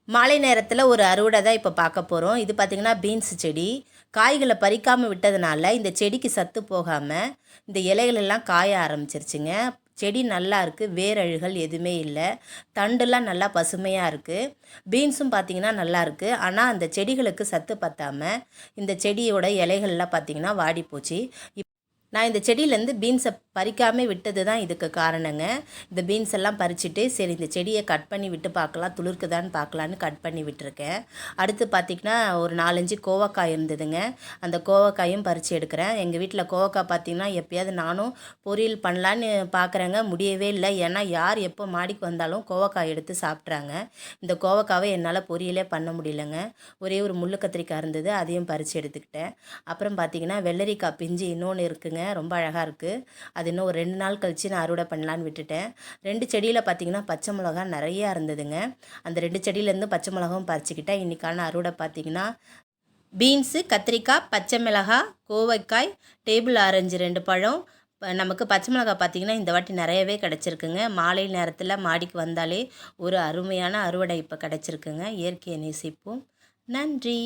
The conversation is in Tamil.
மாலை நேரத்தில் ஒரு அறுவடை தான் இப்போ பார்க்க போகிறோம். இது பார்த்திங்கன்னா பீன்ஸ் செடி. காய்களை பறிக்காமல் விட்டதுனால இந்த செடிக்கு சத்து போகாமல் இந்த இலைகளெல்லாம் காய ஆரம்பிச்சிருச்சுங்க. செடி நல்லா இருக்குது, வேரழுகள் எதுவுமே இல்லை, தண்டுலாம் நல்லா பசுமையாக இருக்குது. பீன்ஸும் பார்த்திங்கன்னா நல்லா இருக்குது. ஆனால் அந்த செடிகளுக்கு சத்து பத்தாமல் இந்த செடியோட இலைகள்லாம் பார்த்திங்கன்னா வாடி போச்சு. நான் இந்த செடியிலேருந்து பீன்ஸை பறிக்காமல் விட்டது தான் இதுக்கு காரணங்க. இந்த பீன்ஸ் எல்லாம் பறிச்சுட்டு சரி இந்த செடியை கட் பண்ணி விட்டு பார்க்கலாம், துளிர்க்குதான்னு பார்க்கலான்னு கட் பண்ணி விட்டுருக்கேன். அடுத்து பார்த்திங்கன்னா ஒரு 4-5 கோவக்காய் இருந்ததுங்க. அந்த கோவக்காயும் பறித்து எடுக்கிறேன். எங்கள் வீட்டில் கோவக்காய் பார்த்திங்கன்னா எப்போயாவது நானும் பொரியல் பண்ணலான்னு பார்க்குறேங்க, முடியவே இல்லை. ஏன்னா யார் எப்போ மாடிக்கு வந்தாலும் கோவக்காய் எடுத்து சாப்பிட்றாங்க. இந்த கோவக்காவை என்னால் பொரியலே பண்ண முடியலைங்க. ஒரே ஒரு முள்ளு கத்திரிக்காய் இருந்தது, அதையும் பறித்து எடுத்துக்கிட்டேன். அப்புறம் பார்த்திங்கன்னா வெள்ளரிக்காய் பிஞ்சு இன்னொன்று இருக்குங்க, ரொம்ப அழகாக இருக்குது. அது இன்னும் ஒரு 2 நாள் கழித்து நான் அறுவடை பண்ணலான்னு விட்டுட்டேன். 2 செடியில் பார்த்திங்கன்னா பச்சை மிளகா நிறையா இருந்ததுங்க. அந்த 2 செடியிலேருந்து பச்சை மிளகாவும் பறிச்சுக்கிட்டேன். இன்றைக்கான அறுவடை பார்த்திங்கன்னா பீன்ஸு, கத்திரிக்காய், பச்சை மிளகாய், கோவைக்காய், டேபிள் ஆரஞ்சு 2 பழம். நமக்கு பச்சை மிளகாய் பார்த்திங்கன்னா இந்த வாட்டி நிறையவே கிடச்சிருக்குங்க. மாலை நேரத்தில் மாடிக்கு வந்தாலே ஒரு அருமையான அறுவடை இப்போ கிடச்சிருக்குங்க. இயற்கையை நேசிப்போம். நன்றி.